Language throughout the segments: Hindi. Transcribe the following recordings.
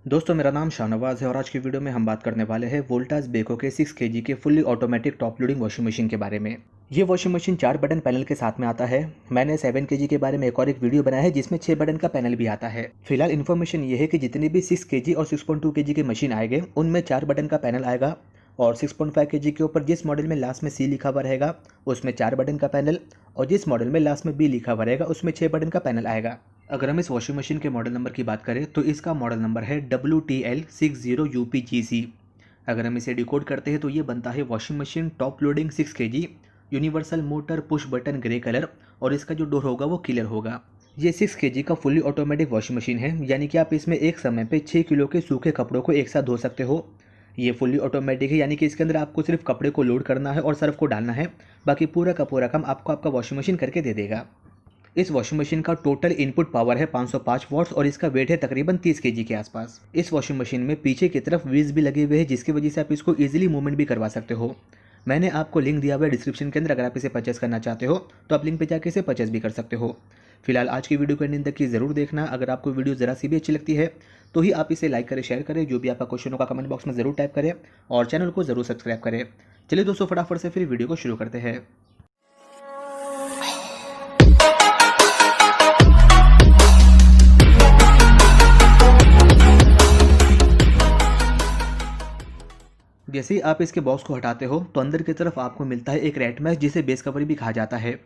दोस्तों, मेरा नाम शाहनवाज है और आज की वीडियो में हम बात करने वाले हैं वोल्टास बेको के 6 केजी के fully automatic top loading washing machine के बारे में। ये वॉशिंग मशीन 4 बटन पैनल के साथ में आता है। मैंने 7 केजी के बारे में एक और वीडियो बनाया है जिसमें 6 बटन का पैनल भी आता है। फिलहाल इन्फॉर्मेशन ये है कि जितनी भी 6 केजी और 6.2 केजी की मशीन आएंगे उनमें 4 बटन का पैनल आएगा और 6.5 केजी के ऊपर जिस मॉडल में लास्ट में सी लिखा हुआ रहेगा उसमें 4 बटन का पैनल और जिस मॉडल में लास्ट में बी लिखा हुआ रहेगा उसमें 6 बटन का पैनल आएगा। अगर हम इस वॉशिंग मशीन के मॉडल नंबर की बात करें तो इसका मॉडल नंबर है WTL60UPGC। अगर हम इसे डिकोड करते हैं तो ये बनता है washing machine top loading 6 KG, universal motor, push button, grey colour और इसका जो डोर होगा वो क्लियर होगा। ये 6 केजी का फुल्ली ऑटोमेटिक वॉशिंग मशीन है, यानी कि आप इसमें एक समय पे 6 किलो के सूखे कपड़ों को एक साथ धो सकते हो। ये फुल्ली ऑटोमेटिक है, यानी कि इसके अंदर आपको सिर्फ कपड़े को लोड करना है और सर्फ को डालना है, बाकी पूरा का पूरा काम आपको आपका वॉशिंग मशीन करके दे देगा। इस वॉशिंग मशीन का टोटल इनपुट पावर है 505 वॉट्स और इसका वेट है तकरीबन 30 केजी के आसपास। इस वॉशिंग मशीन में पीछे की तरफ व्हील्स भी लगे हुए हैं जिसकी वजह से आप इसको इजीली मूवमेंट भी करवा सकते हो। मैंने आपको लिंक दिया हुआ है डिस्क्रिप्शन के अंदर, अगर आप इसे परचेस करना चाहते हो तो आप लिंक पे जाके इसे परचेस भी कर सकते हो। फिलहाल आज की वीडियो को एंड तक की जरूर देखना। अगर आपको वीडियो ज़रा सी भी अच्छी लगती है तो ही आप इसे लाइक करें, शेयर करें, जो भी आपका क्वेश्चन होगा कमेंट बॉक्स में ज़रूर टाइप करें और चैनल को ज़रूर सब्सक्राइब करें। चलिए दोस्तों, फटाफट से फिर वीडियो को शुरू करते हैं। जैसे ही आप इसके बॉक्स को हटाते हो तो अंदर की तरफ आपको मिलता है एक रैट मैश, जिसे बेस कवर भी कहा जाता है।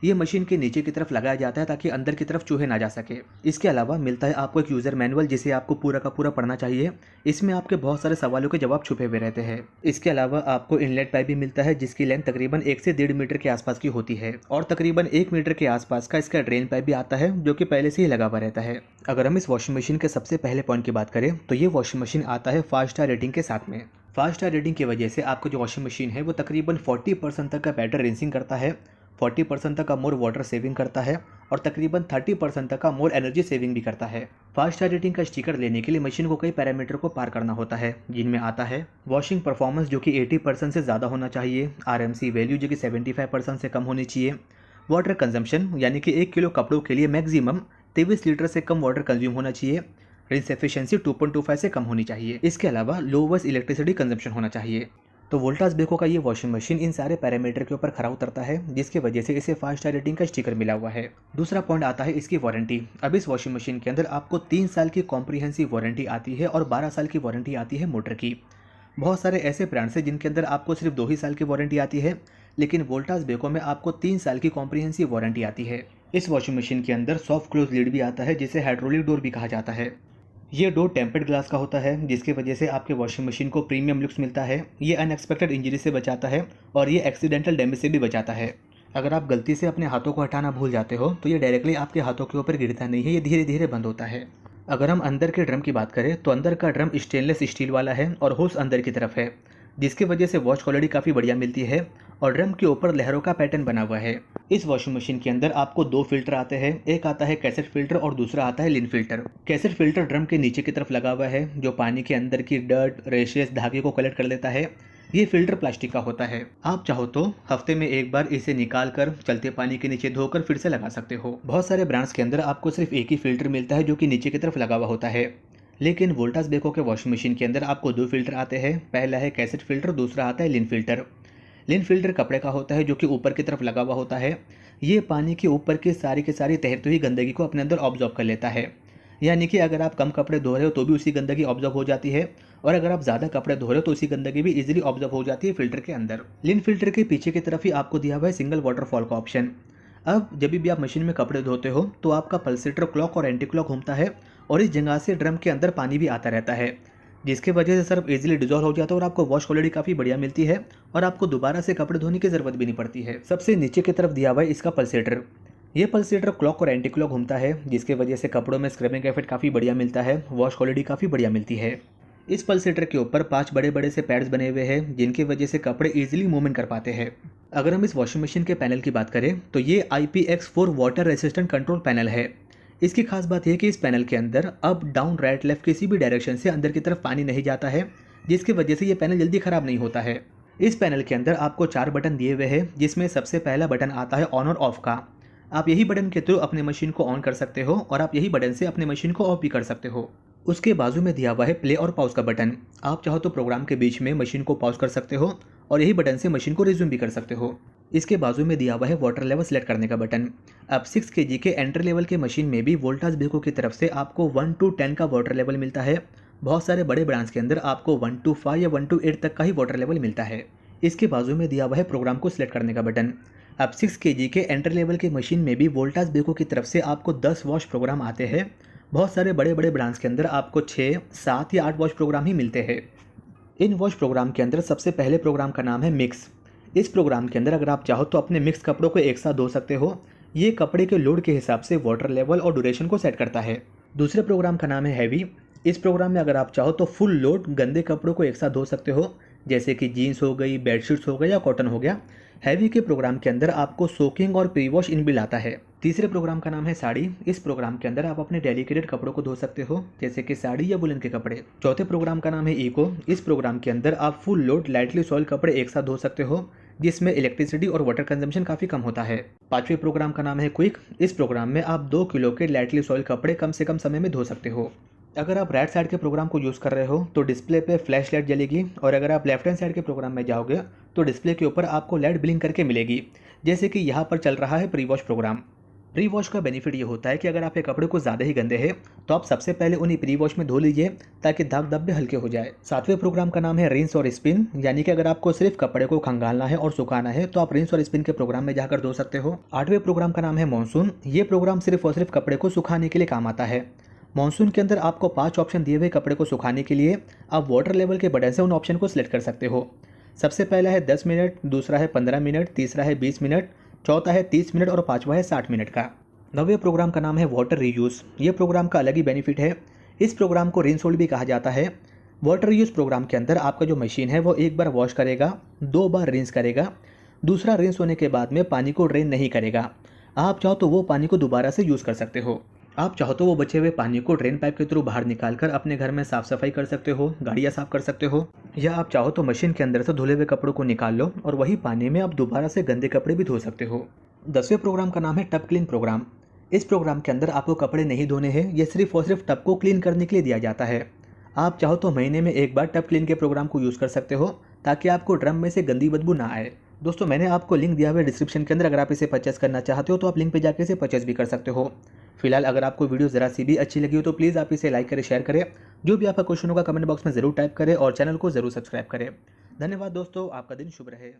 ये मशीन के नीचे की तरफ लगाया जाता है ताकि अंदर की तरफ चूहे ना जा सके। इसके अलावा मिलता है आपको एक यूज़र मैनुअल, जिसे आपको पूरा का पूरा पढ़ना चाहिए। इसमें आपके बहुत सारे सवालों के जवाब छुपे हुए रहते हैं। इसके अलावा आपको इनलेट पाइप भी मिलता है जिसकी लेंथ तकरीबन 1 से 1.5 मीटर के आसपास की होती है और तकरीबन 1 मीटर के आसपास का इसका ड्रेन पाइप भी आता है जो कि पहले से ही लगा हुआ रहता है। अगर हम इस वॉशिंग मशीन के सबसे पहले पॉइंट की बात करें तो ये वॉशिंग मशीन आता है 5 स्टार रेटिंग के साथ में। 5 स्टार रेटिंग की वजह से आपको जो वॉशिंग मशीन है वो तकरीबन 40% तक का बेटर रिंसिंग करता है, 40% तक का मोर वाटर सेविंग करता है और तकरीबन 30% तक का मोर एनर्जी सेविंग भी करता है। 5 स्टार रेटिंग का स्टिकर लेने के लिए मशीन को कई पैरामीटर को पार करना होता है, जिनमें आता है वॉशिंग परफॉर्मेंस जो कि 80% से ज़्यादा होना चाहिए, RMC वैल्यू जो कि 75% से कम होनी चाहिए, वाटर कंजम्पशन यानी कि 1 किलो कपड़ों के लिए मैक्सिमम 23 लीटर से कम वाटर कंज्यूम होना चाहिए, रिंस एफिशिएंसी 2.25 से कम होनी चाहिए। इसके अलावा लोवेस्ट इलेक्ट्रिसिटी कंजम्पशन होना चाहिए। तो वोल्टास बेको का ये वॉशिंग मशीन इन सारे पैरामीटर के ऊपर खरा उतरता है, जिसकी वजह से इसे 5 स्टार रेटिंग का स्टिकर मिला हुआ है। दूसरा पॉइंट आता है इसकी वारंटी। अब इस वॉशिंग मशीन के अंदर आपको 3 साल की कॉम्प्रिहेंसिव वारंटी आती है और 12 साल की वारंटी आती है मोटर की। बहुत सारे ऐसे ब्रांड्स हैं जिनके अंदर आपको सिर्फ 2 ही साल की वारंटी आती है, लेकिन वोल्टास बेको में आपको 3 साल की कॉम्प्रिहेंसिव वारंटी आती है। इस वॉशिंग मशीन के अंदर सॉफ्ट क्लोज लिड भी आता है जिसे हाइड्रोलिक डोर भी कहा जाता है। ये डोर टेम्पर्ड ग्लास का होता है जिसकी वजह से आपके वॉशिंग मशीन को प्रीमियम लुक्स मिलता है। ये अनएक्सपेक्टेड इंजरी से बचाता है और ये एक्सीडेंटल डैमेज से भी बचाता है। अगर आप गलती से अपने हाथों को हटाना भूल जाते हो तो ये डायरेक्टली आपके हाथों के ऊपर गिरता नहीं है, ये धीरे धीरे बंद होता है। अगर हम अंदर के ड्रम की बात करें तो अंदर का ड्रम स्टेनलेस स्टील वाला है और होस अंदर की तरफ है, जिसकी वजह से वॉश क्वालिटी काफ़ी बढ़िया मिलती है और ड्रम के ऊपर लहरों का पैटर्न बना हुआ है। इस वॉशिंग मशीन के अंदर आपको 2 फिल्टर आते हैं, एक आता है कैसेट फिल्टर और दूसरा आता है लिन फिल्टर। कैसेट फिल्टर ड्रम के नीचे की तरफ लगा हुआ है जो पानी के अंदर की डर्ट, रेशेस, धागे को कलेक्ट कर लेता है। ये फिल्टर प्लास्टिक का होता है। आप चाहो तो हफ्ते में एक बार इसे निकाल कर चलते पानी के नीचे धोकर फिर से लगा सकते हो। बहुत सारे ब्रांड्स के अंदर आपको सिर्फ एक ही फिल्टर मिलता है जो कि नीचे की तरफ लगा हुआ होता है, लेकिन वोल्टास बेको के वॉशिंग मशीन के अंदर आपको 2 फिल्टर आते हैं। पहला है कैसेट फिल्टर, दूसरा आता है लिन फिल्टर। लिन फिल्टर कपड़े का होता है जो कि ऊपर की तरफ लगा हुआ होता है। ये पानी के ऊपर की सारी तैरती हुई गंदगी को अपने अंदर ऑब्जॉर्व कर लेता है, यानी कि अगर आप कम कपड़े धो रहे हो तो भी उसी गंदगी ऑब्जॉर्व हो जाती है और अगर आप ज़्यादा कपड़े धो रहे हो तो उसी गंदगी भी इजीली ऑब्जॉर्व हो जाती है फिल्टर के अंदर। लिन फिल्टर के पीछे की तरफ ही आपको दिया हुआ है सिंगल वाटरफॉल का ऑप्शन। अब जब भी आप मशीन में कपड़े धोते हो तो आपका पल्सेटर क्लॉक और एंटी क्लॉक घूमता है और इस जगह से ड्रम के अंदर पानी भी आता रहता है, जिसकी वजह से सर्फ इजीली डिजॉल्व हो जाता है और आपको वॉश क्वालिटी काफ़ी बढ़िया मिलती है और आपको दोबारा से कपड़े धोने की ज़रूरत भी नहीं पड़ती है। सबसे नीचे की तरफ दिया हुआ है इसका पल्सेटर। ये पल्सेटर क्लॉक और एंटी क्लॉक घूमता है जिसकी वजह से कपड़ों में स्क्रबिंग इफेक्ट काफ़ी बढ़िया मिलता है, वॉश क्वालिटी काफ़ी बढ़िया मिलती है। इस पल्सेटर के ऊपर 5 बड़े बड़े से पैड्स बने हुए हैं जिनकी वजह से कपड़े इजीली मूवमेंट कर पाते हैं। अगर हम इस वॉशिंग मशीन के पैनल की बात करें तो ये IPX4 water resistant control panel है। इसकी खास बात यह कि इस पैनल के अंदर अप, डाउन, राइट, लेफ्ट किसी भी डायरेक्शन से अंदर की तरफ पानी नहीं जाता है, जिसकी वजह से ये पैनल जल्दी ख़राब नहीं होता है। इस पैनल के अंदर आपको 4 बटन दिए हुए हैं जिसमें सबसे पहला बटन आता है ऑन और ऑफ का। आप यही बटन के थ्रू अपने मशीन को ऑन कर सकते हो और आप यही बटन से अपने मशीन को ऑफ भी कर सकते हो। उसके बाजू में दिया हुआ है प्ले और पॉज का बटन। आप चाहो तो प्रोग्राम के बीच में मशीन को पॉज कर सकते हो और यही बटन से मशीन को रिज्यूम भी कर सकते हो। इसके बाजू में दिया हुआ है वाटर लेवल सेलेक्ट करने का बटन। अब 6 kg के एंट्री लेवल के मशीन में भी वोल्टास बेको की तरफ से आपको 1 to 10 का वाटर लेवल मिलता है। बहुत सारे बड़े ब्रांड्स के अंदर आपको 1 to 5 या 1 to 8 तक का ही वाटर लेवल मिलता है। इसके बाजू में दिया हुआ है प्रोग्राम को सिलेक्ट करने का बटन। अब 6 kg के एंट्री लेवल के मशीन में भी वोल्टास बेको की तरफ से आपको 10 वॉश प्रोग्राम आते हैं। बहुत सारे बड़े बड़े ब्रांड्स के अंदर आपको 6, 7 या 8 वॉश प्रोग्राम ही मिलते हैं। इन वॉश प्रोग्राम के अंदर सबसे पहले प्रोग्राम का नाम है मिक्स। इस प्रोग्राम के अंदर अगर आप चाहो तो अपने मिक्स कपड़ों को एक साथ धो सकते हो। ये कपड़े के लोड के हिसाब से वाटर लेवल और ड्यूरेशन को सेट करता है। दूसरे प्रोग्राम का नाम है हैवी। इस प्रोग्राम में अगर आप चाहो तो फुल लोड गंदे कपड़ों को एक साथ धो सकते हो, जैसे कि जीन्स हो गई, बेडशीट्स हो गई या कॉटन हो गया। हैवी के प्रोग्राम के अंदर आपको सोकिंग और प्री वॉश इनबिल्ट आता है। तीसरे प्रोग्राम का नाम है साड़ी। इस प्रोग्राम के अंदर आप अपने डेडिकेटेड कपड़ों को धो सकते हो, जैसे कि साड़ी या वुलन के कपड़े। चौथे प्रोग्राम का नाम है इको। इस प्रोग्राम के अंदर आप फुल लोड लाइटली सॉइल कपड़े एक साथ धो सकते हो, जिसमें इलेक्ट्रिसिटी और वाटर कंजम्पशन काफी कम होता है। पांचवें प्रोग्राम का नाम है क्विक। इस प्रोग्राम में आप 2 किलो के लाइटली सॉइल कपड़े कम से कम समय में धो सकते हो। अगर आप राइट साइड के प्रोग्राम को यूज़ कर रहे हो तो डिस्प्ले पे फ्लैश लाइट जलेगी, और अगर आप लेफ्ट हैंड साइड के प्रोग्राम में जाओगे तो डिस्प्ले के ऊपर आपको लाइट ब्लिंक करके मिलेगी, जैसे कि यहाँ पर चल रहा है pre wash program. Pre wash का बेनिफिट ये होता है कि अगर आपके कपड़े को ज़्यादा ही गंदे हैं तो आप सबसे पहले उन्हें प्री वॉश में धो लीजिए, ताकि दाग धब्बे हल्के हो जाए। सातवें प्रोग्राम का नाम है रिंस और स्पिन, यानी कि अगर आपको सिर्फ कपड़े को खंगालना है और सुखाना है तो आप रिंस और स्पिन के प्रोग्राम में जाकर धो सकते हो। आठवें प्रोग्राम का नाम है मॉनसून। ये प्रोग्राम सिर्फ और सिर्फ कपड़े को सुखाने के लिए काम आता है। मॉनसून के अंदर आपको 5 ऑप्शन दिए हुए कपड़े को सुखाने के लिए। आप वाटर लेवल के बटन से उन ऑप्शन को सिलेक्ट कर सकते हो। सबसे पहला है 10 मिनट, दूसरा है 15 मिनट, तीसरा है 20 मिनट, चौथा है 30 मिनट और पांचवा है 60 मिनट का। नवे प्रोग्राम का नाम है वाटर रीयूज। ये प्रोग्राम का अलग ही बेनिफिट है। इस प्रोग्राम को रिंस होल्ड भी कहा जाता है। वाटर रीयूज प्रोग्राम के अंदर आपका जो मशीन है वो एक बार वॉश करेगा, 2 बार रिंस करेगा, दूसरा रिंस होने के बाद में पानी को ड्रेन नहीं करेगा। आप चाहो तो वो पानी को दोबारा से यूज़ कर सकते हो। आप चाहो तो वो बचे हुए पानी को ड्रेन पाइप के थ्रू बाहर निकालकर अपने घर में साफ सफाई कर सकते हो, गाड़ियाँ साफ कर सकते हो, या आप चाहो तो मशीन के अंदर से धुले हुए कपड़ों को निकाल लो और वही पानी में आप दोबारा से गंदे कपड़े भी धो सकते हो। 10वें प्रोग्राम का नाम है टब क्लीन प्रोग्राम। इस प्रोग्राम के अंदर आपको कपड़े नहीं धोने हैं, ये सिर्फ और सिर्फ टब को क्लीन करने के लिए दिया जाता है। आप चाहो तो महीने में एक बार टब क्लीन के प्रोग्राम को यूज़ कर सकते हो, ताकि आपको ड्रम में से गंदी बदबू ना आए। दोस्तों, मैंने आपको लिंक दिया हुआ है डिस्क्रिप्शन के अंदर। अगर आप इसे परचेस करना चाहते हो तो आप लिंक पे जाकर इसे परचेस भी कर सकते हो। फिलहाल अगर आपको वीडियो ज़रा सी भी अच्छी लगी हो तो प्लीज़ आप इसे लाइक करें, शेयर करें। जो भी आपका क्वेश्चन होगा कमेंट बॉक्स में ज़रूर टाइप करें और चैनल को ज़रूर सब्सक्राइब करें। धन्यवाद दोस्तों, आपका दिन शुभ रहे।